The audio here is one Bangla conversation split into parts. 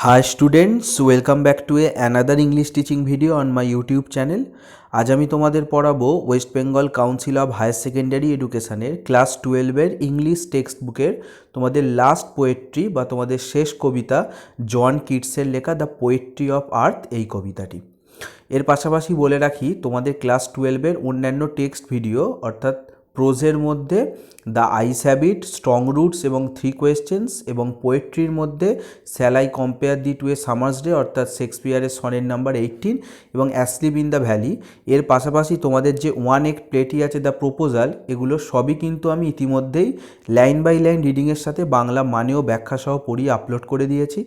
Hi students, welcome back to another English teaching video on my YouTube channel. আজ আমি তোমাদের পড়াবো West Bengal Council of Higher Secondary এডুকেশনের ক্লাস 12-এর ইংলিশ টেক্সট বুকের তোমাদের লাস্ট পোয়েট্রি বা তোমাদের শেষ কবিতা জন কিটসের লেখা দ্য পোয়েট্রি অফ আর্থ এই কবিতাটি। এর পাশাপাশি বলে রাখি তোমাদের ক্লাস 12-এর অন্যান্য টেক্সট ভিডিও অর্থাৎ প্রোজের মধ্যে the eyes have it, strong roots এবং 3 কোয়েশ্চেন্স এবং পোয়েট্রির মধ্যে shall I compare thee to a summer's day অর্থাৎ শেক্সপিয়ারের সনেট নাম্বার 18 এবং অ্যাসলিপ ইন দ্য ভ্যালি। এর পাশাপাশি তোমাদের যে 1 Act প্লেটি আছে দ্য প্রপোজাল, এগুলো সবই কিন্তু আমি ইতিমধ্যেই লাইন বাই লাইন রিডিংয়ের সাথে বাংলা মানেও ব্যাখ্যা সহ পড়িয়ে আপলোড করে দিয়েছি।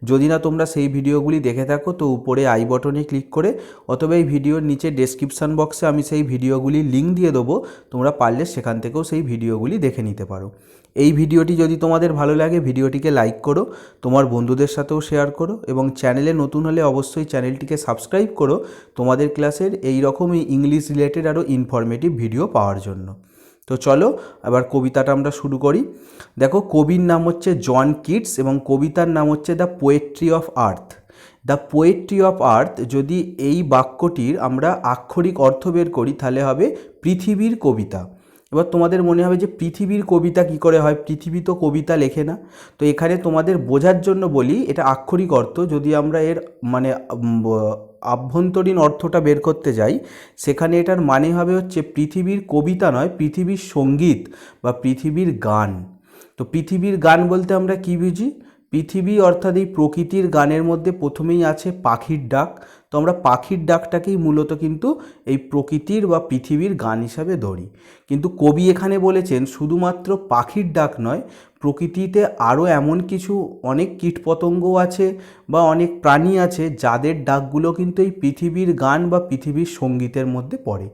যদি না তোমরা সেই ভিডিওগুলি দেখে থাকো তো উপরে আই বটনে ক্লিক করে অথবা এই ভিডিওর নিচে ডেসক্রিপশান বক্সে আমি সেই ভিডিওগুলির লিঙ্ক দিয়ে দেবো, তোমরা পারলে সেখান থেকেও সেই ভিডিওগুলি দেখে নিতে পারো। এই ভিডিওটি যদি তোমাদের ভালো লাগে ভিডিওটিকে লাইক করো, তোমার বন্ধুদের সাথেও শেয়ার করো এবং চ্যানেলে নতুন হলে অবশ্যই চ্যানেলটিকে সাবস্ক্রাইব করো তোমাদের ক্লাসের এই রকমই ইংলিশ রিলেটেড আরও ইনফরমেটিভ ভিডিও পাওয়ার জন্য। তো চলো আবার কবিতাটা আমরা শুরু করি। দেখো, কবির নাম হচ্ছে জন কিটস এবং কবিতার নাম হচ্ছে the poetry of earth. The poetry of earth, যদি এই বাক্যটির আমরা আক্ষরিক অর্থ বের করি তাহলে হবে পৃথিবীর কবিতা। এবার তোমাদের মনে হবে যে পৃথিবীর কবিতা কি করে হয়, পৃথিবী তো কবিতা লেখে না। তো এখানে তোমাদের বোঝার জন্য বলি, এটা আক্ষরিক অর্থ। যদি আমরা এর মানে আভ্যন্তরীণ অর্থটা বের করতে যাই, সেখানে এটার মানে হবে হচ্ছে পৃথিবীর কবিতা নয়, পৃথিবীর সঙ্গীত বা পৃথিবীর গান। তো পৃথিবীর গান বলতে আমরা কি বুঝি? পৃথিবী অর্থাৎ এই প্রকৃতির গানের মধ্যে প্রথমেই আছে পাখির ডাক। তো আমরা পাখির ডাকটাকেই মূলত কিন্তু এই প্রকৃতির বা পৃথিবীর গান হিসাবে ধরি। কিন্তু কবি এখানে বলেছেন শুধুমাত্র পাখির ডাক নয়, প্রকৃতিতে আরও এমন কিছু অনেক কীটপতঙ্গ আছে বা অনেক প্রাণী আছে যাদের ডাকগুলো কিন্তু এই পৃথিবীর গান বা পৃথিবীর সঙ্গীতের মধ্যে পড়ে।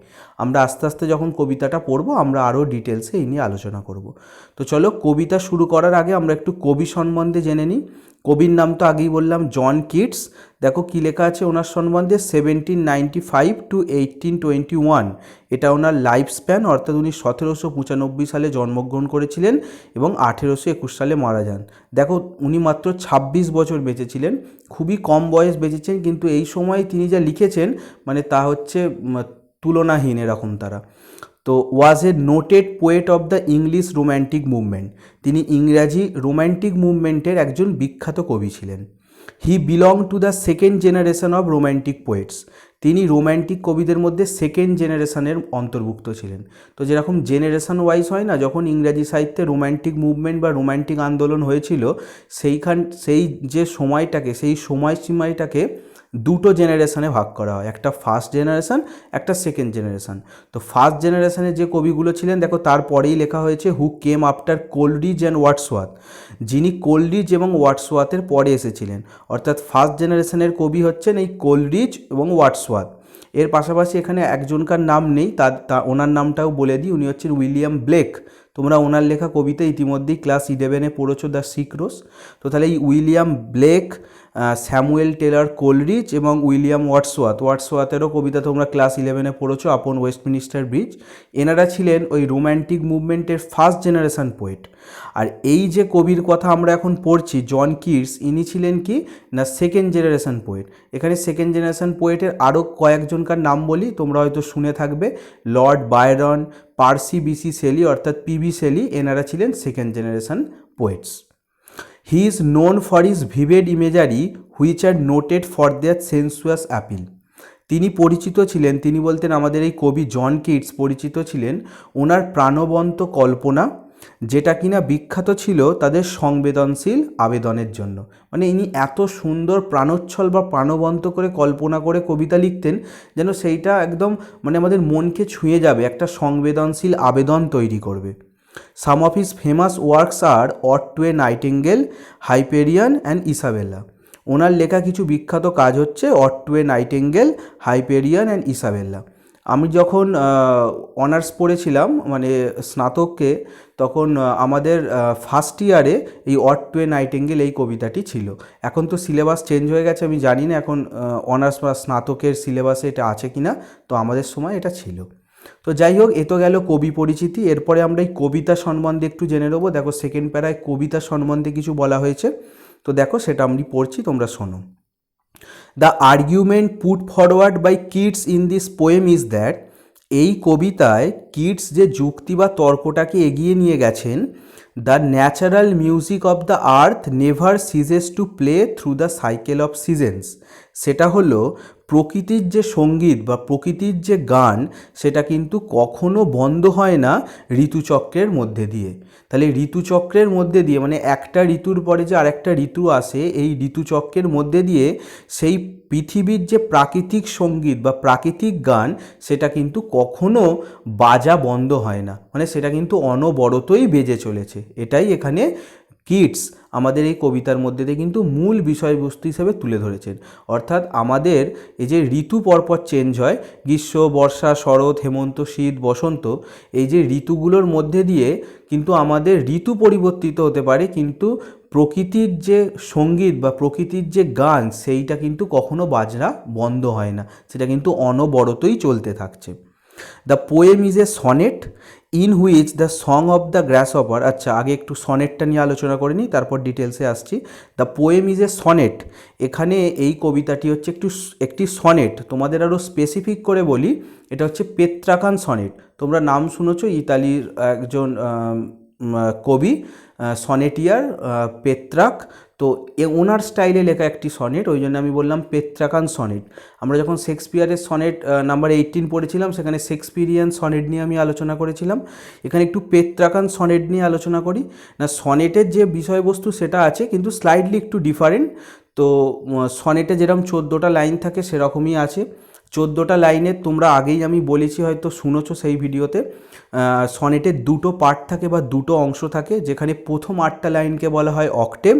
আমরা আস্তে আস্তে যখন কবিতাটা পড়বো আমরা আরও ডিটেলসে এই নিয়ে আলোচনা করব। তো চলো, কবিতা শুরু করার আগে আমরা একটু কবি সম্বন্ধে জেনে নিই। কবির নাম তো আগেই বললাম, জন কিটস। দেখো কি লেখা আছে ওনার সম্বন্ধে, 1795 to 1821 এটা ওনার লাইফ স্প্যান, অর্থাৎ উনি 1795 সালে জন্মগ্রহণ করেছিলেন এবং 1821 সালে মারা যান। দেখো উনি মাত্র 26 বছর বেঁচেছিলেন, খুবই কম বয়স বেঁচেছেন, কিন্তু এই সময় তিনি যা লিখেছেন মানে তা হচ্ছে তুলনাহীন এরকম তারা। তো was a noted poet of the English romantic movement, তিনি ইংরাজি রোম্যান্টিক মুভমেন্টের একজন বিখ্যাত কবি ছিলেন। He belong to the second generation of romantic poets, তিনি রোম্যান্টিক কবিদের মধ্যে সেকেন্ড জেনারেশনের অন্তর্ভুক্ত ছিলেন। তো যেরকম জেনারেশন ওয়াইজ হয় না, যখন ইংরাজি সাহিত্যে রোম্যান্টিক মুভমেন্ট বা রোম্যান্টিক আন্দোলন হয়েছিল সেই যে সময়টাকে, সেই সময়সীমাটাকে দুটো জেনারেশনে ভাগ করা হয়, একটা ফার্স্ট জেনারেশন, একটা সেকেন্ড জেনারেশন। তো ফার্স্ট জেনারেশনের যে কবিগুলো ছিলেন, দেখো তারপরেই লেখা হয়েছে who came after Coleridge and Wordsworth, যিনি কোলরিজ এবং ওয়ার্ডসওয়ার্থের পরে এসেছিলেন। অর্থাৎ ফার্স্ট জেনারেশনের কবি হচ্ছেন এই কোলরিজ এবং ওয়ার্ডসওয়ার্থ। এর পাশাপাশি এখানে একজনকার নাম নেই, ওনার নামটাও বলে দিই, উনি হচ্ছেন উইলিয়াম ব্লেক। তোমরা ওনার লেখা কবিতা ইতিমধ্যেই ক্লাস 11-এ পড়েছো, দ্য সিক্রোস। তো তাহলে এই William Blake, Samuel Taylor Coleridge এবং উইলিয়াম ওয়ার্ডসওয়ার্থেরও কবিতা তোমরা ক্লাস 11-এ পড়েছো, আপন ওয়েস্টমিনিস্টার ব্রিজ। এনারা ছিলেন ওই রোম্যান্টিক মুভমেন্টের ফার্স্ট জেনারেশন পোয়েট। আর এই যে কবির কথা আমরা এখন পড়ছি জন কিটস, ইনি ছিলেন কি না সেকেন্ড জেনারেশন পোয়েট। এখানে সেকেন্ড জেনারেশন পোয়েটের আরও কয়েকজনকার নাম বলি, তোমরা হয়তো শুনে থাকবে, Lord Byron, Percy Bysshe Shelley অর্থাৎ পিবি শেলি, এনারা ছিলেন second generation poets. He is known for his vivid imagery which are noted for their sensuous appeal, তিনি পরিচিত ছিলেন, তিনি বলতেন আমাদের এই কবি জন কিটস পরিচিত ছিলেন ওনার প্রাণবন্ত কল্পনা, যেটা কিনা বিখ্যাত ছিল তাদের সংবেদনশীল আবেদনের জন্য। মানে ইনি এত সুন্দর প্রাণোচ্ছল বা প্রাণবন্ত করে কল্পনা করে কবিতা লিখতেন যেন সেইটা একদম মানে আমাদের মনকে ছুঁয়ে যাবে, একটা সংবেদনশীল আবেদন তৈরি করবে। Some of his famous works are ode to a nightingale, Hyperion and Isabella, ওনার লেখা কিছু বিখ্যাত কাজ হচ্ছে ode to a nightingale, Hyperion and Isabella. আমি যখন অনার্স পড়েছিলাম মানে স্নাতককে, তখন আমাদের ফার্স্ট ইয়ারে এই অড টু এ নাইটিঙ্গেল এই কবিতাটি ছিল। এখন তো সিলেবাস চেঞ্জ হয়ে গেছে, আমি জানি না এখন অনার্স বা স্নাতকের সিলেবাসে এটা আছে কি না, তো আমাদের সময় এটা ছিল। তো যাই হোক, এ তো গেল কবি পরিচিতি। এরপরে আমরা এই কবিতা সম্বন্ধে একটু জেনে নেবো। দেখো সেকেন্ড প্যারায় কবিতা সম্বন্ধে কিছু বলা হয়েছে। তো দেখো সেটা আমি পড়ছি, তোমরা শোনো। The argument put forward by Keats in this poem is that, এই কবিতায় কিটস যে যুক্তি বা তর্কটাকে এগিয়ে নিয়ে গেছেন, the natural music of the earth never সিজেস to play through the cycle of seasons. সেটা হলো প্রকৃতির যে সঙ্গীত বা প্রকৃতির যে গান, সেটা কিন্তু কখনো বন্ধ হয় না ঋতুচক্রের মধ্যে দিয়ে। তাহলে ঋতুচক্রের মধ্যে দিয়ে মানে একটা ঋতুর পরে যে আরেকটা ঋতু আসে, এই ঋতুচক্রের মধ্যে দিয়ে সেই পৃথিবীর যে প্রাকৃতিক সঙ্গীত বা প্রাকৃতিক গান, সেটা কিন্তু কখনো বাজা বন্ধ হয় না, মানে সেটা কিন্তু অনবরতই বেজে চলেছে। এটাই এখানে কিটস আমাদের এই কবিতার মধ্যে দিয়ে কিন্তু মূল বিষয়বস্তু হিসেবে তুলে ধরেছেন। অর্থাৎ আমাদের এই যে ঋতু পরপর চেঞ্জ হয়, গ্রীষ্ম, বর্ষা, শরৎ, হেমন্ত, শীত, বসন্ত, এই যে ঋতুগুলোর মধ্যে দিয়ে কিন্তু আমাদের ঋতু পরিবর্তিত হতে পারে, কিন্তু প্রকৃতির যে সঙ্গীত বা প্রকৃতির যে গান, সেইটা কিন্তু কখনো বাজনা বন্ধ হয় না, সেটা কিন্তু অনবরতই চলতে থাকছে। The poem is a sonnet in which the song of the গ্রাসহপার, আচ্ছা আগে একটু সনেটটা নিয়ে আলোচনা করে নিই, তারপর ডিটেলসে আসছি। The poem is a sonnet, এখানে এই কবিতাটি হচ্ছে একটি সনেট। তোমাদের আরও স্পেসিফিক করে বলি, এটা হচ্ছে পেত্রাকান সনেট। তোমরা নাম শুনেছ, ইতালির একজন কবি, সনেটিয়ার পেত্রাক। তো ওনার স্টাইলে লেখা একটি সনেট, ওই জন্য আমি বললাম পেত্রাকান সনেট। আমরা যখন শেক্সপিয়ারের সনেট নাম্বার 18 পড়েছিলাম, সেখানে শেক্সপিরিয়ান সনেট নিয়ে আমি আলোচনা করেছিলাম। এখানে একটু পেত্রাকান সনেট নিয়ে আলোচনা করি। না, সনেটের যে বিষয়বস্তু সেটা আছে, কিন্তু স্লাইডলি একটু ডিফারেন্ট। তো সনেটে যেরকম 14টা লাইন থাকে সেরকমই আছে। 14টা লাইনে তোমরা আগেই আমি বলেছি, হয়তো শুনেছো সেই ভিডিওতে, সনেটের দুটো পার্ট থাকে বা দুটো অংশ থাকে, যেখানে প্রথম 8টা লাইনকে বলা হয় অক্টেভ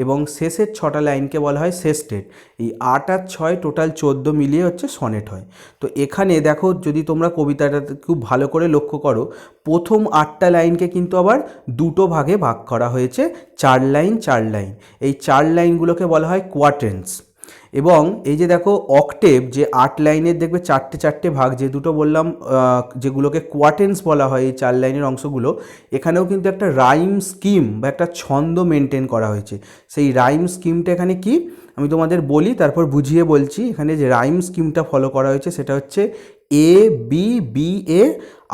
এবং শেষের 6টা লাইনকে বলা হয় সেস্টেট। এই 8 আর 6 টোটাল 14 মিলিয়ে হচ্ছে সনেট হয়। তো এখানে দেখো, যদি তোমরা কবিতাটা খুব ভালো করে লক্ষ্য করো, প্রথম 8টা লাইনকে কিন্তু আবার দুটো ভাগে ভাগ করা হয়েছে, 4 লাইন 4 লাইন। এই 4 লাইনগুলোকে বলা হয় কোয়াট্রেন্টস। এবং এই যে দেখো অক্টেভ, যে 8 লাইনের দেখবে 4টে 4টে ভাগ, যে দুটো বললাম যেগুলোকে কোয়াটেন্স বলা হয়, এই 4 লাইনের অংশগুলো, এখানেও কিন্তু একটা রাইম স্কিম বা একটা ছন্দ মেনটেন করা হয়েছে। সেই রাইম স্কিমটা এখানে কি আমি তোমাদের বলি, তারপর বুঝিয়ে বলছি। এখানে যে রাইম স্কিমটা ফলো করা হয়েছে সেটা হচ্ছে এ বি বি এ,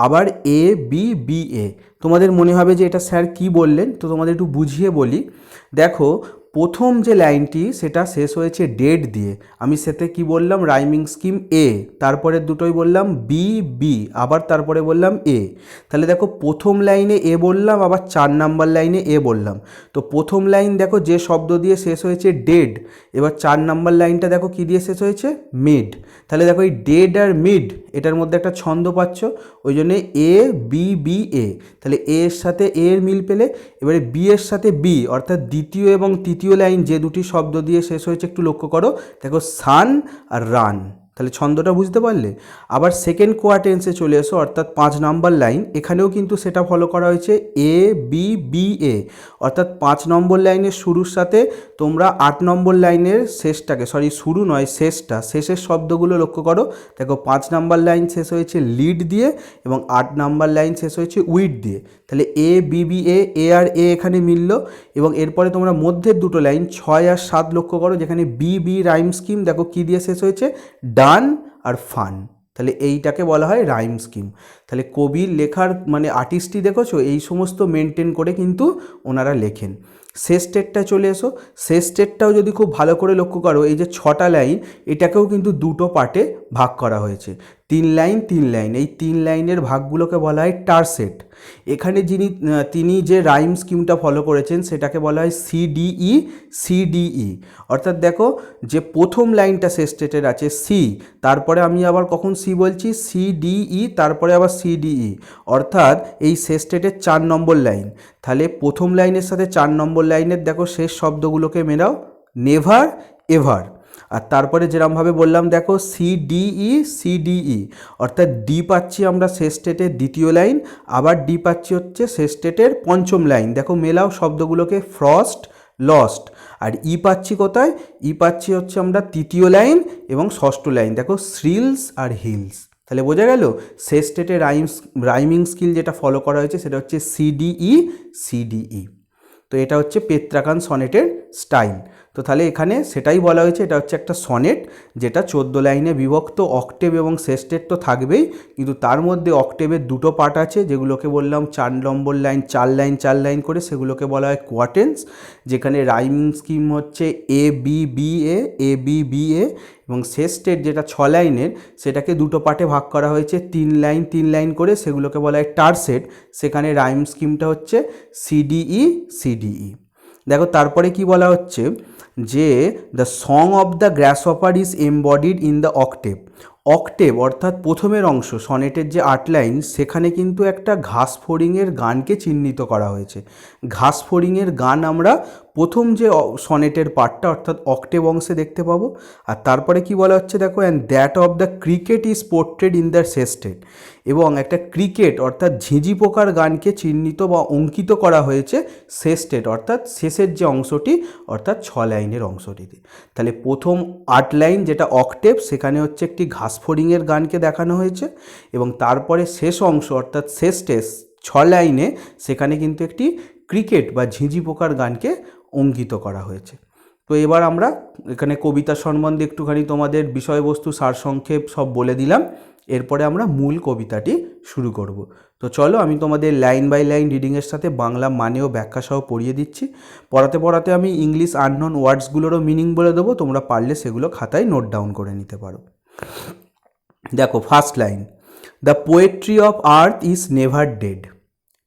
আবার এ বি বি এ। তোমাদের মনে হবে যে এটা স্যার কি বললেন, তো তোমাদের একটু বুঝিয়ে বলি। দেখো, প্রথম যে লাইনটি সেটা শেষ হয়েছে ডেড দিয়ে, আমি সেতে কি বললাম, রাইমিং স্কিম এ, তারপরে দুটোই বললাম বি বি, আবার তারপরে বললাম এ। তাহলে দেখো, প্রথম লাইনে এ বললাম, আবার 4 নাম্বার লাইনে এ বললাম। তো প্রথম লাইন দেখো যে শব্দ দিয়ে শেষ হয়েছে ডেড, এবার 4 নাম্বার লাইনটা দেখো কি দিয়ে শেষ হয়েছে, মিড। তাহলে দেখো এই ডেড আর মিড, এটার মধ্যে একটা ছন্দ পাচ্ছ, ওই জন্যে এ বি বি এ। তাহলে এ এর সাথে এ এর মিল পেলে, এবারে বি এর সাথে বি, অর্থাৎ দ্বিতীয় এবং তৃতীয় লাইন যে দুটি শব্দ দিয়ে শেষ হয়েছে একটু লক্ষ্য করো, দেখো সান আর রান। তাহলে ছন্দটা বুঝতে পারলে। আবার সেকেন্ড কোয়াটেন্সে চলে এসো, অর্থাৎ 5 নাম্বার লাইন, এখানেও কিন্তু সেটা ফলো করা হয়েছে এ বি বি এ, অর্থাৎ 5 নম্বর লাইনের শুরুর সাথে তোমরা 8 নম্বর লাইনের শেষটাকে, শুরু নয় শেষটা, শেষের শব্দগুলো লক্ষ্য করো। দেখো 5 নাম্বার লাইন শেষ হয়েছে লিড দিয়ে এবং 8 নাম্বার লাইন শেষ হয়েছে উইড দিয়ে। তাহলে এ বি বি এ, এ আর এ এখানে মিলল। এবং এরপরে তোমরা মধ্যের দুটো লাইন 6 আর 7 লক্ষ্য করো, যেখানে বি বি রাইম স্কিম দেখো কি দিয়ে শেষ হয়েছে, ডান আর ফান। তাহলে এইটাকে বলা হয় রাইম স্কিম। তাহলে কবির লেখার মানে আর্টিস্টই দেখেছো, এই সমস্ত মেনটেন করে কিন্তু ওনারা লেখেন। শেষ স্টেটটা চলে এসো, শেষ স্টেটটাও যদি খুব ভালো করে লক্ষ্য করো, এই যে 6টা লাইন, এটাকেও কিন্তু দুটো পার্টে ভাগ করা হয়েছে, 3 লাইন 3 লাইন। এই 3 লাইনের ভাগগুলোকে বলা হয় টারসেট। এখানে তিনি যে রাইম স্কিমটা ফলো করেছেন সেটাকে বলা হয় সিডিই সিডিই। অর্থাৎ দেখো, যে প্রথম লাইনটা শেষ স্টেটের আছে সি, তারপরে আমি আবার কখন সি বলছি, সিডিই, তারপরে আবার সিডিই, অর্থাৎ এই শেষ স্টেটের 4 নম্বর লাইন। তাহলে প্রথম লাইনের সাথে 4 নম্বর লাইনের দেখো শেষ শব্দগুলোকে মেলাও, নেভার এভার। আর তারপরে যেরকমভাবে বললাম দেখো সিডিই সিডিই, অর্থাৎ ডি পাচ্ছি আমরা শেষ স্টেটের দ্বিতীয় লাইন, আবার ডি পাচ্ছি হচ্ছে শেষ স্টেটের পঞ্চম লাইন। দেখো মেলাও শব্দগুলোকে, ফ্রস্ট লস্ট। আর ই পাচ্ছি কোথায়, ই পাচ্ছি হচ্ছে আমরা তৃতীয় লাইন এবং ষষ্ঠ লাইন, দেখো শ্রিলস আর হিলস। তাহলে বোঝা গেল শেষ স্টেটে রাইমিং স্কিল যেটা ফলো করা হয়েছে সেটা হচ্ছে সিডিই সিডিই। তো এটা হচ্ছে পেত্রাকান সনেটের স্টাইল। তো তাহলে এখানে সেটাই বলা হয়েছে, এটা হচ্ছে একটা সনেট যেটা 14 লাইনে বিভক্ত। অক্টেভ এবং সেস্টেট তো থাকবেই, কিন্তু তার মধ্যে অক্টেভের দুটো পার্ট আছে যেগুলোকে বললাম 4 নম্বর লাইন 4 লাইন 4 লাইন করে, সেগুলোকে বলা হয় কোয়ার্টেন্স, যেখানে রাইমিং স্কিম হচ্ছে A B B A, A B B A. এবং সেস্টেট যেটা 6 লাইনের, সেটাকে দুটো পার্টে ভাগ করা হয়েছে 3 লাইন 3 লাইন করে, সেগুলোকে বলা হয় টারসেট। সেখানে রাইম স্কিমটা হচ্ছে সিডিই সিডিই। দেখো তারপরে কি বলা হচ্ছে যে the song of the grasshopper is embodied in the octave. Octave অর্থাৎ প্রথমের অংশ সনেটের যে 8 লাইন, সেখানে কিন্তু একটা ঘাসফড়িংয়ের গানকে চিহ্নিত করা হয়েছে। ঘাসফড়িংয়ের গান আমরা প্রথম যে সনেটের পার্টটা অর্থাৎ অক্টেভ অংশে দেখতে পাবো। আর তারপরে কি বলা হচ্ছে দেখো, and that of the cricket is portrayed in the sestet. এবং একটা ক্রিকেট অর্থাৎ ঝিঁঝি পোকার গানকে চিহ্নিত বা অঙ্কিত করা হয়েছে সেস্টেড অর্থাৎ শেষের যে অংশটি অর্থাৎ 6 লাইনের অংশটিতে। তাহলে প্রথম 8 লাইন যেটা অক্টেভ, সেখানে হচ্ছে একটি ঘাসফড়িংয়ের গানকে দেখানো হয়েছে, এবং তারপরে শেষ অংশ অর্থাৎ সেস্টেস 6 লাইনে সেখানে কিন্তু একটি ক্রিকেট বা ঝিঁঝি পোকার গানকে অঙ্কিত করা হয়েছে। তো এবার আমরা এখানে কবিতা সম্বন্ধে একটুখানি তোমাদের বিষয়বস্তু সারসংক্ষেপ সব বলে দিলাম। এরপরে আমরা মূল কবিতাটি শুরু করব। তো চলো আমি তোমাদের লাইন বাই লাইন রিডিংয়ের সাথে বাংলা মানে ও ব্যাখ্যা সহ পড়িয়ে দিচ্ছি। পড়াতে পড়াতে আমি ইংলিশ আননোন ওয়ার্ডসগুলোরও মিনিং বলে দেবো, তোমরা পারলে সেগুলো খাতায় নোট ডাউন করে নিতে পারো। দেখো first line, the poetry of earth is never dead.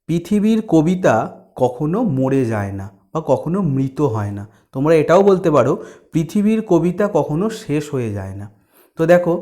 পৃথিবীর কবিতা কখনো মরে যায় না বা কখনো মৃত হয় না। তোমরা এটাও বলতে পারো পৃথিবীর কবিতা কখনো শেষ হয়ে যায় না। তো দেখো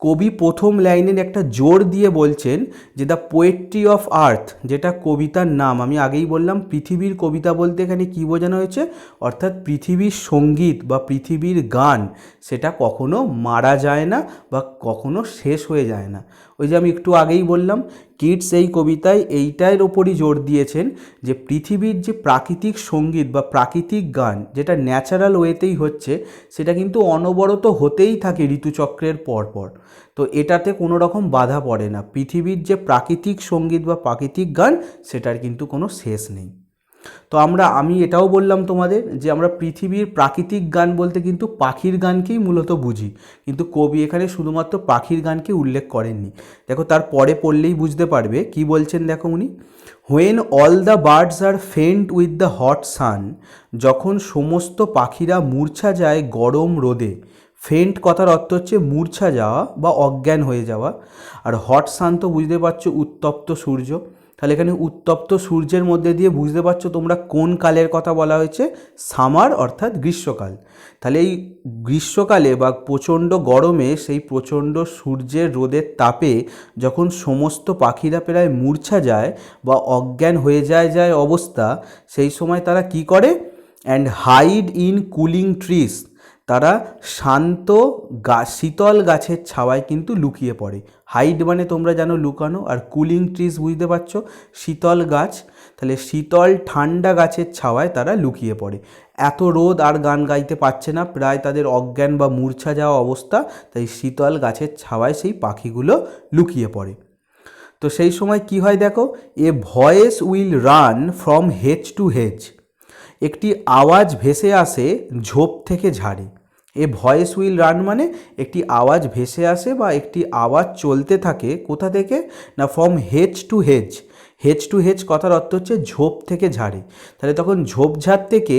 কবি প্রথম লাইনের একটা জোর দিয়ে বলছেন যে দ্য পোয়েট্রি অফ আর্থ, যেটা কবিতার নাম। আমি আগেই বললাম পৃথিবীর কবিতা বলতে এখানে কী বোঝানো হয়েছে, অর্থাৎ পৃথিবীর সঙ্গীত বা পৃথিবীর গান সেটা কখনো মারা যায় না বা কখনো শেষ হয়ে যায় না। ওই যে আমি একটু আগেই বললাম, কিটস এই কবিতায় এইটার ওপরই জোর দিয়েছেন যে পৃথিবীর যে প্রাকৃতিক সঙ্গীত বা প্রাকৃতিক গান যেটা ন্যাচারাল ওয়েতেই হচ্ছে, সেটা কিন্তু অনবরত হতেই থাকে ঋতুচক্রের পরপর। তো এটাতে কোনো রকম বাধা পড়ে না। পৃথিবীর যে প্রাকৃতিক সঙ্গীত বা প্রাকৃতিক গান সেটার কিন্তু কোনো শেষ নেই। তো আমি এটাও বললাম তোমাদের যে আমরা পৃথিবীর প্রাকৃতিক গান বলতে কিন্তু পাখির গানকেই মূলত বুঝি, কিন্তু কবি এখানে শুধুমাত্র পাখির গানকে উল্লেখ করেননি। দেখো তার পরে পড়লেই বুঝতে পারবে কি বলছেন। দেখো উনি, when all the birds are faint with the hot sun, যখন সমস্ত পাখিরা মূর্ছা যায় গরম রোদে। ফেন্ট কথার অর্থ হচ্ছে মূর্ছা যাওয়া বা অজ্ঞান হয়ে যাওয়া। আর হট সান তো বুঝতে পারছো উত্তপ্ত সূর্য। তাহলে এখানে উত্তপ্ত সূর্যের মধ্যে দিয়ে বুঝতে পারছো তোমরা কোন কালের কথা বলা হয়েছে, সামার অর্থাৎ গ্রীষ্মকাল। তাহলে এই গ্রীষ্মকালে বা প্রচণ্ড গরমে সেই প্রচণ্ড সূর্যের রোদের তাপে যখন সমস্ত পাখিরা প্রায় মূর্ছা যায় বা অজ্ঞান হয়ে যায় অবস্থা, সেই সময় তারা কি করে, and hide in cooling trees, তারা শান্ত শীতল গাছের ছাওয়ায় কিন্তু লুকিয়ে পড়ে। হাইড মানে তোমরা জানো লুকানো, আর কুলিং ট্রিজ বুঝতে পারছো শীতল গাছ। তাহলে শীতল ঠান্ডা গাছের ছাওয়ায় তারা লুকিয়ে পড়ে। এত রোদ আর গান গাইতে পারছে না, প্রায় তাদের অজ্ঞান বা মূর্ছা যাওয়া অবস্থা, তাই শীতল গাছের ছাওয়ায় সেই পাখিগুলো লুকিয়ে পড়ে। তো সেই সময় কি হয় দেখো, a voice will run from hedge to hedge, একটি আওয়াজ ভেসে আসে ঝোপ থেকে ঝাড়ে। এ ভয়েস উইল রান মানে একটি আওয়াজ ভেসে আসে বা একটি আওয়াজ চলতে থাকে কোথা থেকে না, from hedge to hedge. Hedge to hedge কথার অর্থ হচ্ছে ঝোপ থেকে ঝাড়ে। তাহলে তখন ঝোপঝাড় থেকে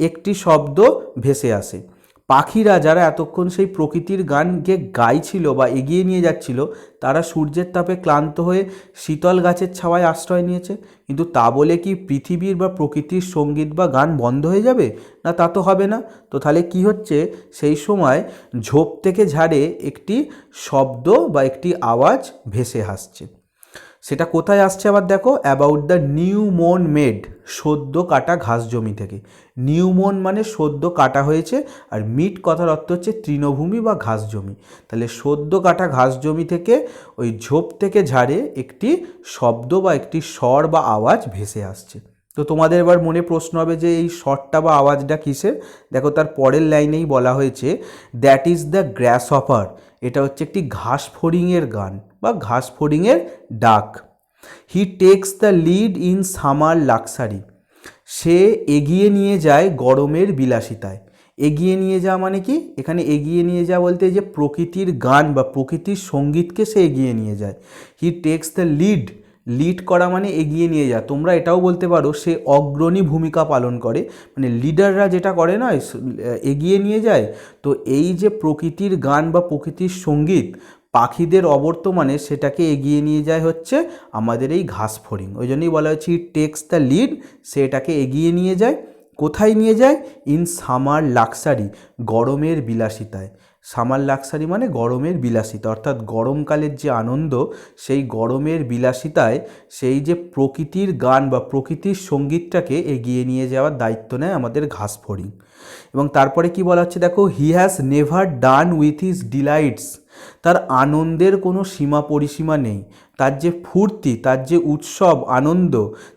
একটি শব্দ ভেসে আসে। পাখিরা যারা এতক্ষণ সেই প্রকৃতির গানকে গাইছিল বা এগিয়ে নিয়ে যাচ্ছিল, তারা সূর্যের তাপে ক্লান্ত হয়ে শীতল গাছের ছাওয়ায় আশ্রয় নিয়েছে। কিন্তু তা বলে কি পৃথিবীর বা প্রকৃতির সঙ্গীত বা গান বন্ধ হয়ে যাবে না? তা তো হবে না। তো তাহলে কি হচ্ছে, সেই সময় ঝোপ থেকে ঝাড়ে একটি শব্দ বা একটি আওয়াজ ভেসে আসছে। সেটা কোথায় আসছে আবার দেখো, অ্যাবাউট দ্য নিউ মোন মেড, সদ্য কাটা ঘাস জমি থেকে। নিউ মোন মানে সদ্য কাটা হয়েছে, আর মিট কথার অর্থ হচ্ছে তৃণভূমি বা ঘাস জমি। তাহলে সদ্য কাটা ঘাস জমি থেকে ওই ঝোপ থেকে ঝাড়ে একটি শব্দ বা একটি স্বর বা আওয়াজ ভেসে আসছে। তো তোমাদের এবার মনে প্রশ্ন হবে যে এই স্বরটা বা আওয়াজটা কিসের। দেখো তার পরের লাইনেই বলা হয়েছে দ্যাট ইজ দ্য গ্রাসহপার, এটা হচ্ছে একটি ঘাস ফড়িংয়ের গান বা ঘাস ফড়িংয়ের ডাক। He takes the lead in summer luxury, সে এগিয়ে নিয়ে যায় গরমের বিলাসিতায়। এগিয়ে নিয়ে যাওয়া মানে কি, এখানে এগিয়ে নিয়ে যাওয়া বলতে যে প্রকৃতির গান বা প্রকৃতির সঙ্গীতকে সে এগিয়ে নিয়ে যায়। হি টেক্স দ্য লিড, লিড করা মানে এগিয়ে নিয়ে যাওয়া। তোমরা এটাও বলতে পারো সে অগ্রণী ভূমিকা পালন করে, মানে লিডাররা যেটা করে না এগিয়ে নিয়ে যায়। তো এই যে প্রকৃতির গান বা প্রকৃতির সঙ্গীত পাখিদের অবর্তমানে সেটাকে এগিয়ে নিয়ে যায় হচ্ছে আমাদের এই ঘাসফড়িং। ওই জন্যই বলা হচ্ছে হি টেক্স দ্য লিড, সে এটাকে এগিয়ে নিয়ে যায়। কোথায় নিয়ে যায়? ইন সামার লাক্সারি, গরমের বিলাসিতায়। সামার লাক্সারি মানে গরমের বিলাসিতা, অর্থাৎ গরমকালের যে আনন্দ সেই গরমের বিলাসিতায় সেই যে প্রকৃতির গান বা প্রকৃতির সঙ্গীতটাকে এগিয়ে নিয়ে যাওয়ার দায়িত্ব নেয় আমাদের ঘাসফড়িং। এবং তারপরে কি বলা হচ্ছে দেখো, he has never done with his delights, তার আনন্দের কোনো সীমা পরিসীমা নেই। তার যে ফুর্তি, তার যে উৎসব আনন্দ,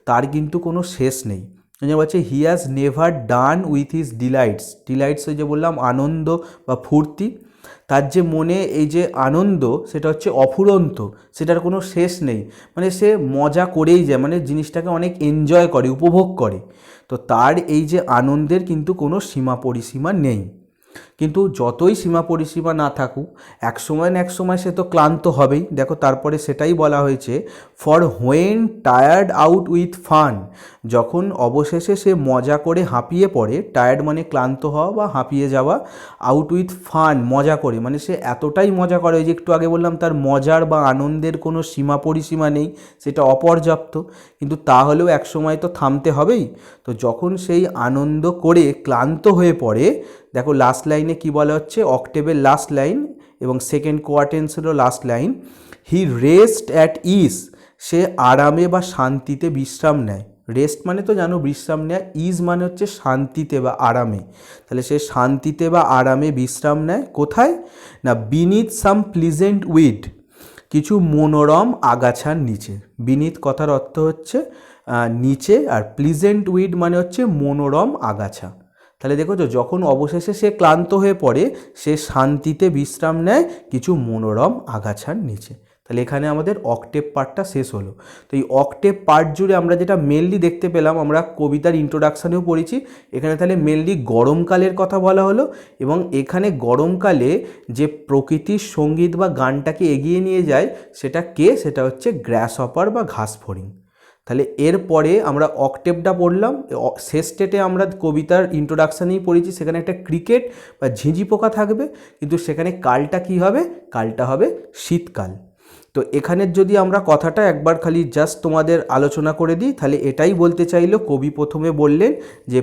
তার কিন্তু কোনো শেষ নেই। বলছে he has never done with his delights. Delights ওই যে বললাম আনন্দ বা ফুর্তি, তার যে মনে এই যে আনন্দ সেটা হচ্ছে অফুরন্ত, সেটার কোনো শেষ নেই। মানে সে মজা করেই যায়, মানে জিনিসটাকে অনেক এনজয় করে, উপভোগ করে। তো তার এই যে আনন্দের কিন্তু কোনো সীমা পরিসীমা নেই। কিন্তু যতই সীমা পরিসীমা না থাকুক, এক সময় না এক সময় সে তো ক্লান্ত হবেই। দেখো তারপরে সেটাই বলা হয়েছে, for when tired out with fun, যখন অবশেষে সে মজা করে হাঁপিয়ে পড়ে। টায়ার্ড মানে ক্লান্ত হওয়া বা হাঁপিয়ে যাওয়া, আউট উইথ ফান মজা করে, মানে সে এতটাই মজা করে, ওই যে একটু আগে বললাম তার মজার বা আনন্দের কোনো সীমা পরিসীমা নেই, সেটা অপর্যাপ্ত। কিন্তু তাহলেও এক সময় তো থামতে হবেই। তো যখন সেই আনন্দ করে ক্লান্ত হয়ে পড়ে, দেখো লাস্ট লাইনে কি বলা হচ্ছে, অক্টেভের লাস্ট লাইন এবং সেকেন্ড কোয়ার্টেন্সেরও last line, he rests at ease, সে আরামে বা শান্তিতে বিশ্রাম নেয়। রেস্ট মানে তো জানো বিশ্রাম নেয়, ইজ মানে হচ্ছে শান্তিতে বা আরামে। তাহলে সে শান্তিতে বা আরামে বিশ্রাম নেয় কোথায় না, বিনিথ সাম প্লিজেন্ট উইড, কিছু মনোরম আগাছার নিচে। বিনিথ কথার অর্থ হচ্ছে নিচে, আর প্লিজেন্ট উইড মানে হচ্ছে মনোরম আগাছা। তাহলে দেখো তো, যখন অবশেষে সে ক্লান্ত হয়ে পড়ে, সে শান্তিতে বিশ্রাম নেয় কিছু মনোরম আগাছার নিচে। তাহলে এখানে আমাদের অক্টেভ পার্টটা শেষ হলো। তো এই অক্টেভ পার্ট জুড়ে আমরা যেটা মেনলি দেখতে পেলাম, আমরা কবিতার ইন্ট্রোডাকশানেও পড়েছি, এখানে তাহলে মেনলি গরমকালের কথা বলা হলো। এবং এখানে গরমকালে যে প্রকৃতির সঙ্গীত বা গানটাকে এগিয়ে নিয়ে যায় সেটা কে, সেটা হচ্ছে গ্রাসহপার বা ঘাসফড়িং। তাহলে এরপরে আমরা অক্টেভটা পড়লাম, শেষ স্টেটে আমরা কবিতার ইন্ট্রোডাকশানেই পড়েছি, সেখানে একটা ক্রিকেট বা ঝিঁঝি পোকা থাকবে, কিন্তু সেখানে কালটা কি হবে, কালটা হবে শীতকাল। তো এখানের যদি আমরা কথাটা একবার খালি জাস্ট তোমাদের আলোচনা করে দিই, তাহলে এটাই বলতে চাইলো, কবি প্রথমে বললেন যে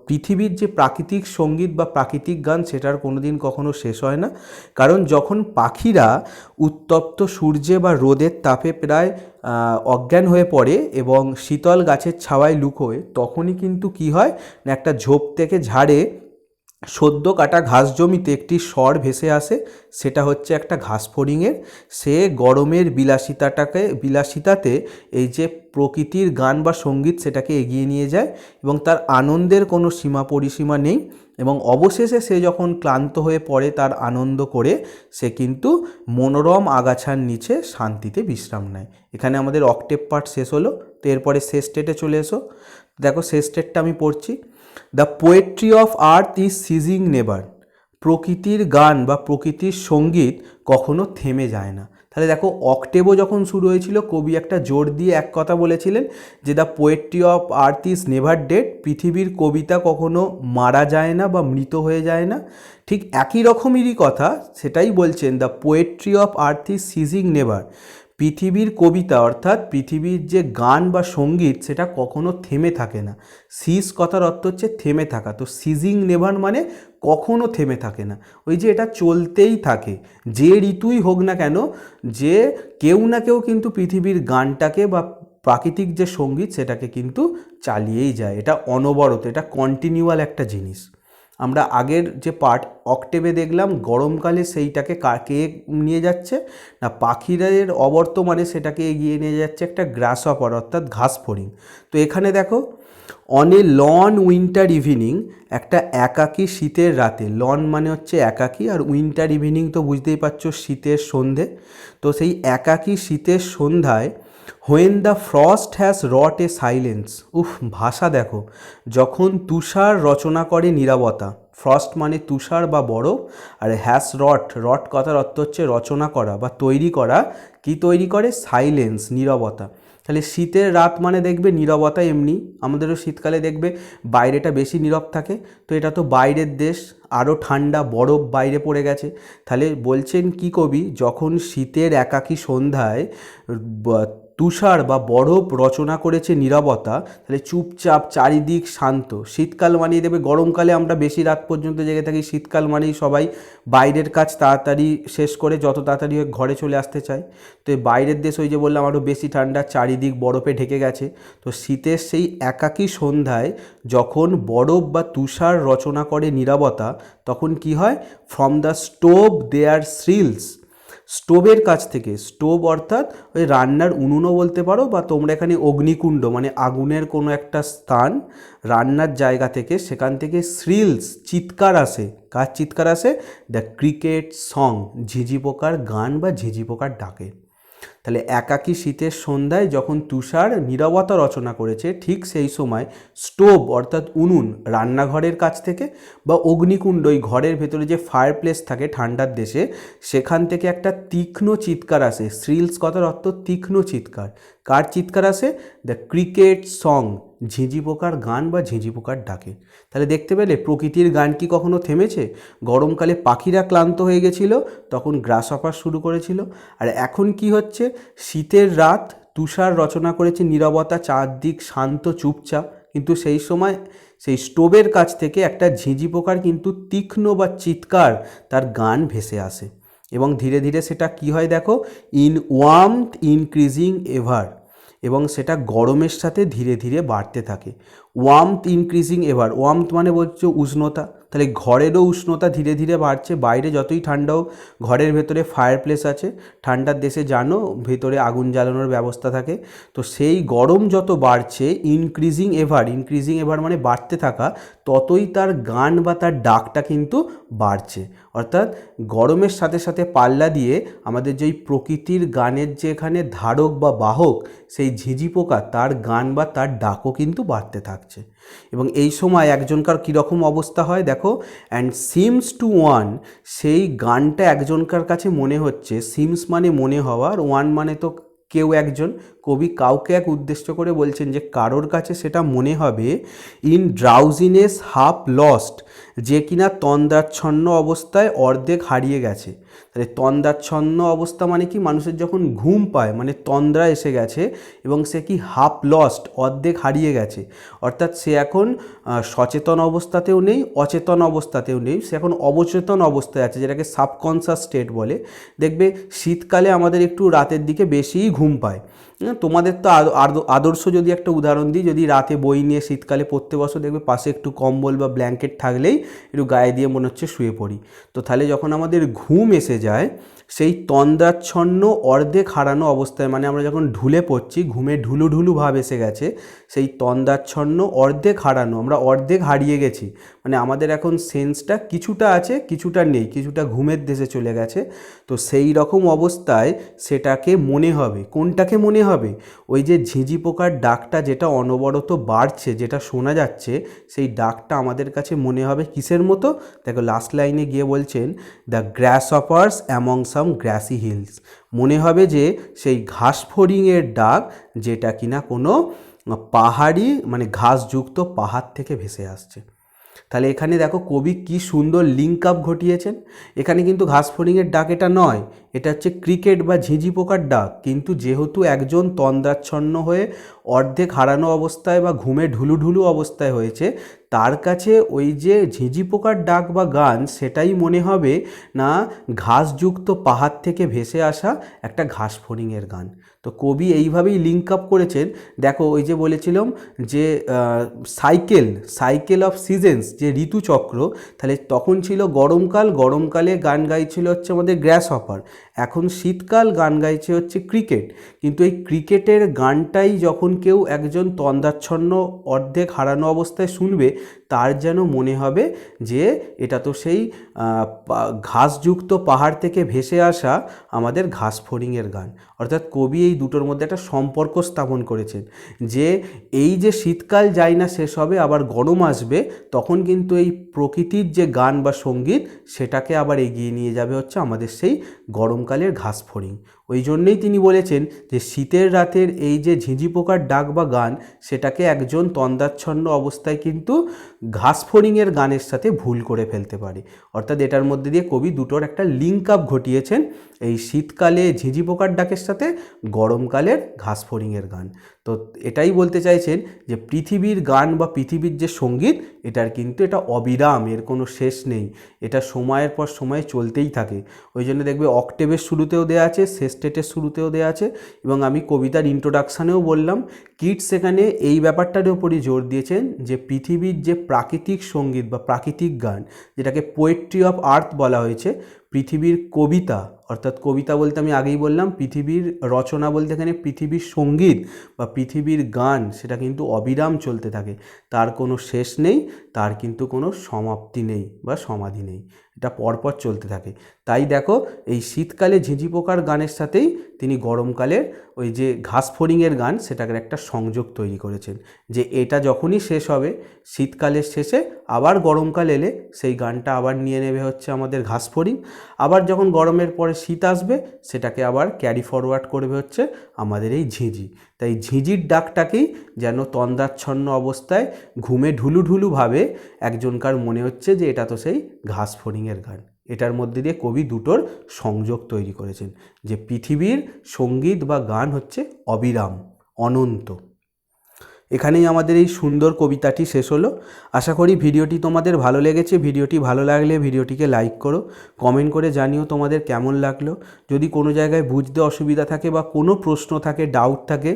পৃথিবীর যে প্রাকৃতিক সঙ্গীত বা প্রাকৃতিক গান সেটার কোনোদিন কখনো শেষ হয় না। কারণ যখন পাখিরা উত্তপ্ত সূর্যে বা রোদের তাপে প্রায় অজ্ঞান হয়ে পড়ে এবং শীতল গাছের ছাওয়ায় লুকোয়, তখনই কিন্তু কি হয় না, একটা ঝোপ থেকে ঝাড়ে সদ্য কাটা ঘাস জমিতে একটি স্বর ভেসে আসে, সেটা হচ্ছে একটা ঘাসফড়িংয়ের। সে গরমের বিলাসিতাতে এই যে প্রকৃতির গান বা সঙ্গীত সেটাকে এগিয়ে নিয়ে যায় এবং তার আনন্দের কোনো সীমা পরিসীমা নেই। এবং অবশেষে সে যখন ক্লান্ত হয়ে পড়ে তার আনন্দ করে, সে কিন্তু মনোরম আগাছার নিচে শান্তিতে বিশ্রাম নেয়। এখানে আমাদের অক্টেভ পার্ট শেষ হলো। তো এরপরে শেষ স্টেটে চলে এসো। দেখো শেষ স্টেটটা আমি পড়ছি, the poetry of earth is seizing never, প্রকৃতির গান বা প্রকৃতির সঙ্গীত কখনো থেমে যায় না। তাহলে দেখো অক্টেভও যখন শুরু হয়েছিল, কবি একটা জোর দিয়ে এক কথা বলেছিলেন যে the poetry of earth is never dead, পৃথিবীর কবিতা কখনো মারা যায় না বা মৃত হয়ে যায় না। ঠিক একই রকমেরই কথা সেটাই বলছেন, the poetry of earth is seizing never, পৃথিবীর কবিতা অর্থাৎ পৃথিবীর যে গান বা সঙ্গীত সেটা কখনো থেমে থাকে না। সিজ কথার অর্থ হচ্ছে থেমে থাকা, তো সিজিং নেভার মানে কখনো থেমে থাকে না, ওই যে এটা চলতেই থাকে, যে ঋতুই হোক না কেন, যে কেউ না কেউ কিন্তু পৃথিবীর গানটাকে বা প্রাকৃতিক যে সঙ্গীত সেটাকে কিন্তু চালিয়েই যায়। এটা অনবরত, এটা কন্টিনিউয়াল একটা জিনিস। আমরা আগের যে পার্ট অক্টেভে দেখলাম গরমকালে সেইটাকে কে নিয়ে যাচ্ছে না, পাখিদের অবর্তমানে সেটাকে এগিয়ে নিয়ে যাচ্ছে একটা গ্রাসহপার অর্থাৎ ঘাসফড়িং। তো এখানে দেখো, on a lone winter evening, একটা একাকী শীতের রাতে, লন মানে হচ্ছে একাকী, আর উইন্টার ইভিনিং তো বুঝতেই পারছো শীতের সন্ধে। তো সেই একাকী শীতের সন্ধ্যায় when the frost has wrought a silence, উফ ভাষা দেখো, যখন তুষার রচনা করে নীরবতা, ফ্রস্ট মানে তুষার বা বরফ, আর হ্যাজ রট, রট কথার অর্থ হচ্ছে রচনা করা বা তৈরি করা, কি তৈরি করে, সাইলেন্স, নীরবতা। তাহলে শীতের রাত মানে দেখবে নীরবতা, এমনি আমাদেরও শীতকালে দেখবে বাইরেটা বেশি নীরব থাকে, তো এটা তো বাইরের দেশ, আরও ঠান্ডা, বরফ বাইরে পড়ে গেছে। তাহলে বলছেন কি কবি, যখন শীতের একাকী সন্ধ্যায় তুষার বা বরফ রচনা করেছে নীরবতা, তাহলে চুপচাপ চারিদিক শান্ত। শীতকাল মানেই দেবে, গরমকালে আমরা বেশি রাত পর্যন্ত জেগে থাকি, শীতকাল মানেই সবাই বাইরের কাজ তাড়াতাড়ি শেষ করে যত তাড়াতাড়ি ঘরে চলে আসতে চায়। তো এই বাইরের দেশ, ওই যে বললাম, আরও বেশি ঠান্ডা, চারিদিক বরফে ঢেকে গেছে। তো শীতের সেই একাকী সন্ধ্যায় যখন বরফ বা তুষার রচনা করে নীরবতা, তখন কি হয়, ফ্রম দ্য স্টোভ দেয়ার শ্রিলস, স্টোভের কাছ থেকে, স্টোভ অর্থাৎ ওই রান্নার উনুনও বলতে পারো, বা তোমরা এখানে অগ্নিকুণ্ড মানে আগুনের কোনো একটা স্থান, রান্নার জায়গা থেকে, সেখান থেকে শ্রিলস, চিৎকার আসে। কার চিৎকার আসে, দ্য ক্রিকেট সং, ঝিঝি পোকার গান বা ঝিঝি পোকার ডাকে। তাহলে একাকী শীতের সন্ধ্যায় যখন তুষার নীরবতা রচনা করেছে, ঠিক সেই সময় স্টোভ অর্থাৎ উনুন, রান্নাঘরের কাছ থেকে, বা অগ্নিকুণ্ড, ওই ঘরের ভেতরে যে ফায়ার প্লেস থাকে ঠান্ডার দেশে, সেখান থেকে একটা তীক্ষ্ণ চিৎকার আসে। শ্রিলস কথার অর্থ তীক্ষ্ণ চিৎকার। কার চিৎকার আসে, দ্য ক্রিকেট সং, ঝিঁঝি পোকার গান বা ঝিঁঝি পোকার ডাকে। তাহলে দেখতে পেলে প্রকৃতির গান কি কখনো থেমেছে? গরমকালে পাখিরা ক্লান্ত হয়ে গেছিল, তখন গ্রাসহপার শুরু করেছিল। আর এখন কি হচ্ছে, শীতের রাত, তুষার রচনা করেছে নীরবতা, চারদিক শান্ত চুপচাপ, কিন্তু সেই সময় সেই স্টোভের কাছ থেকে একটা ঝিঁঝি পোকার কিন্তু তীক্ষ্ণ বা চিৎকার, তার গান ভেসে আসে। এবং ধীরে ধীরে সেটা কি হয় দেখো, ইন ওয়ার্মথ ইনক্রিজিং এভার, এবং সেটা গরমের সাথে ধীরে ধীরে বাড়তে থাকে। ওয়ার্মথ ইনক্রিজিং এভার, ওয়ার্মথ মানে বলছে উষ্ণতা, তাহলে ঘরেরও উষ্ণতা ধীরে ধীরে বাড়ছে। বাইরে যতই ঠান্ডা হোক, ঘরের ভেতরে ফায়ার প্লেস আছে, ঠান্ডার দেশে জানো ভেতরে আগুন জ্বালানোর ব্যবস্থা থাকে। তো সেই গরম যত বাড়ছে, ইনক্রিজিং এভার, ইনক্রিজিং এভার মানে বাড়তে থাকা, ততই তার গান বা তার ডাকটা কিন্তু বাড়ছে। অর্থাৎ গরমের সাথে সাথে পাল্লা দিয়ে আমাদের যেই প্রকৃতির গানের যে এখানে ধারক বা বাহক, সেই ঝিঁঝি পোকা, তার গান বা তার ডাকও কিন্তু বাড়তে থাকছে। এবং এই সময় একজনকার কীরকম অবস্থা হয় দেখো, অ্যান্ড সিমস টু ওয়ান, সেই গানটা একজনকার কাছে মনে হচ্ছে, সিমস মানে মনে হওয়া, আর ওয়ান মানে তো কেউ একজন, কবি কাউকে এক উদ্দেশ্য করে বলছেন যে কারোর কাছে সেটা মনে হবে, ইন ড্রাউজিনেস হাফ লস্ট, যে কিনা তন্দ্রাচ্ছন্ন অবস্থায় অর্ধেক হারিয়ে গেছে। তাহলে তন্দ্রাচ্ছন্ন অবস্থা মানে কি, মানুষের যখন ঘুম পায় মানে তন্দ্রা এসে গেছে, এবং সে কি হাফ লস্ট, অর্ধেক হারিয়ে গেছে, অর্থাৎ সে এখন সচেতন অবস্থাতেও নেই, অচেতন অবস্থাতেও নেই, সে এখন অবচেতন অবস্থায় আছে, যেটাকে সাবকনশাস স্টেট বলে। দেখবে শীতকালে আমাদের একটু রাতের দিকে বেশিই ঘুম পায়। তোমাদের তো আদর্শ যদি একটা উদাহরণ দিই, যদি রাতে বই নিয়ে শীতকালে পড়তে বসো, দেখবে পাশে একটু কম্বল বা ব্ল্যাঙ্কেট থাকলেই একটু গায়ে দিয়ে মনে হচ্ছে শুয়ে পড়ি। তো তাহলে যখন আমাদের ঘুম এসে যায়, সেই তন্দ্রাচ্ছন্ন অর্ধেক হারানো অবস্থায়, মানে আমরা যখন ঢুলে পড়ছি, ঘুমে ঢুলু ঢুলু ভাব এসে গেছে, সেই তন্দ্রাচ্ছন্ন অর্ধেক হারানো, আমরা অর্ধেক হারিয়ে গেছি, মানে আমাদের এখন সেন্সটা কিছুটা আছে কিছুটা নেই, কিছুটা ঘুমের দেশে চলে গেছে। তো সেই রকম অবস্থায় সেটাকে মনে হবে, কোনটাকে মনে হবে, ওই যে ঝিঁঝি পোকার ডাকটা যেটা অনবরত বাড়ছে, যেটা শোনা যাচ্ছে, সেই ডাকটা আমাদের কাছে মনে হবে কিসের মতো, দেখো লাস্ট লাইনে গিয়ে বলছেন, the grasshopper's among some grassy hills, মনে হবে যে সেই ঘাস ফড়িংয়ের ডাক, যেটা কিনা কোনো পাহাড়ি মানে ঘাসযুক্ত পাহাড় থেকে ভেসে আসছে। তাহলে এখানে দেখো কবি কি সুন্দর লিঙ্ক আপ ঘটিয়েছেন। এখানে কিন্তু ঘাসফড়িংয়ের ডাক এটা নয়, এটা হচ্ছে ক্রিকেট বা ঝিঁঝি পোকার ডাক, কিন্তু যেহেতু একজন তন্দ্রাচ্ছন্ন হয়ে অর্ধেক হারানো অবস্থায় বা ঘুমে ঢুলু ঢুলু অবস্থায় হয়েছে, তার কাছে ওই যে ঝিঁঝি পোকার ডাক বা গান, সেটাই মনে হবে না ঘাসযুক্ত পাহাড় থেকে ভেসে আসা একটা ঘাসফড়িংয়ের গান। তো কবি এইভাবেই লিঙ্ক আপ করেছেন। দেখো ওই যে বলেছিলাম যে সাইকেল অফ সিজনস, যে ঋতুচক্র, তাহলে তখন ছিল গরমকাল, গরমকালে গান গাইছিল হচ্ছে আমাদের গ্রাসহপার, এখন শীতকাল গান গাইছে হচ্ছে ক্রিকেট। কিন্তু এই ক্রিকেটের গানটাই যখন কেউ একজন তন্দ্রাচ্ছন্ন অর্ধেক হারানো অবস্থায় শুনবে, তার যেন মনে হবে যে এটা তো সেই ঘাসযুক্ত পাহাড় থেকে ভেসে আসা আমাদের ঘাসফড়িংয়ের গান। অর্থাৎ কবি এই দুটোর মধ্যে একটা সম্পর্ক স্থাপন করেছেন যে এই যে শীতকাল যায় না শেষ হবে, আবার গরম আসবে, তখন কিন্তু এই প্রকৃতির যে গান বা সঙ্গীত সেটাকে আবার এগিয়ে নিয়ে যাবে হচ্ছে আমাদের সেই গরমকালের ঘাসফড়িং। ওই জন্যেই তিনি বলেছেন যে শীতের রাতের এই যে ঝিঁঝি পোকার ডাক বা গান, সেটাকে একজন তন্দ্রাচ্ছন্ন অবস্থায় কিন্তু ঘাসফড়িংয়ের গানের সাথে ভুল করে ফেলতে পারে। অর্থাৎ এটার মধ্যে দিয়ে কবি দুটোর একটা লিঙ্ক আপ ঘটিয়েছেন, এই শীতকালে ঝিঁঝি পোকার ডাকের সাথে গরমকালের ঘাসফড়িংয়ের গান। তো এটাই বলতে চাইছেন যে পৃথিবীর গান বা পৃথিবীর যে সঙ্গীত, এটার কিন্তু এটা অবিরাম, এর কোনো শেষ নেই, এটা সময়ের পর সময় চলতেই থাকে। ওই জন্য দেখবে অক্টেভের শুরুতেও দেওয়া আছে, সেস্টেটের শুরুতেও দেওয়া আছে, এবং আমি কবিতার ইন্ট্রোডাকশানেও বললাম কিটস সেখানে এই ব্যাপারটার উপরই জোর দিয়েছেন যে পৃথিবীর যে প্রাকৃতিক সঙ্গীত বা প্রাকৃতিক গান, যেটাকে পোয়েট্রি অফ আর্থ বলা হয়েছে, পৃথিবীর কবিতা, অর্থাৎ কবিতা বলতে আমি আগেই বললাম পৃথিবীর রচনা বলতে এখানে পৃথিবীর সঙ্গীত বা পৃথিবীর গান, সেটা কিন্তু অবিরাম চলতে থাকে, তার কোনো শেষ নেই, তার কিন্তু কোনো সমাপ্তি নেই বা সমাধি নেই, এটা পরপর চলতে থাকে। তাই দেখো এই শীতকালে ঝিঁঝি পোকার গানের সাথেই তিনি গরমকালের ওই যে ঘাসফড়িংয়ের গান, সেটাকে একটা সংযোগ তৈরি করেছেন যে এটা যখনই শেষ হবে, শীতকালের শেষে আবার গরমকাল এলে সেই গানটা আবার নিয়ে নেবে হচ্ছে আমাদের ঘাসফড়িং, আবার যখন গরমের পরে শীত আসবে সেটাকে আবার ক্যারি ফরওয়ার্ড করবে হচ্ছে আমাদের এই ঝিঁঝি। তাই ঝিঁঝির ডাকটাকেই যেন তন্দ্রাচ্ছন্ন অবস্থায় ঘুমে ঢুলুঢুলুভাবে একজনকার মনে হচ্ছে যে এটা তো সেই ঘাসফড়িংয়ের গান। এটার মধ্যে দিয়ে কবি দুটোর সংযোগ তৈরি করেছেন যে পৃথিবীর সঙ্গীত বা গান হচ্ছে অবিরাম, অনন্ত। এখানেই আমাদের এই সুন্দর কবিতাটি শেষ হলো। আশা করি ভিডিওটি তোমাদের ভালো লেগেছে। ভিডিওটি ভালো লাগলে ভিডিওটিকে লাইক করো, কমেন্ট করে জানিও তোমাদের কেমন লাগলো। যদি কোনো জায়গায় বুঝতে অসুবিধা থাকে বা কোনো প্রশ্ন থাকে, ডাউট থাকে,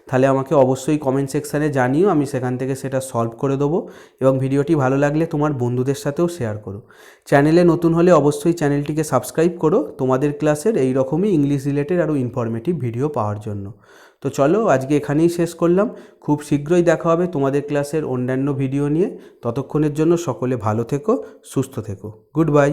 তাহলে আমাকে অবশ্যই কমেন্ট সেকশানে জানিও, আমি সেখান থেকে সেটা সলভ করে দেবো। এবং ভিডিওটি ভালো লাগলে তোমার বন্ধুদের সাথেও শেয়ার করো। চ্যানেলে নতুন হলে অবশ্যই চ্যানেলটিকে সাবস্ক্রাইব করো তোমাদের ক্লাসের এই রকমই ইংলিশ রিলেটেড আরও ইনফরমেটিভ ভিডিও পাওয়ার জন্য। তো চলো আজকে এখানেই শেষ করলাম। খুব শীঘ্রই দেখা হবে তোমাদের ক্লাসের অন্যান্য ভিডিও নিয়ে। ততক্ষণের জন্য সকলে ভালো থেকো, সুস্থ থেকো। Good bye.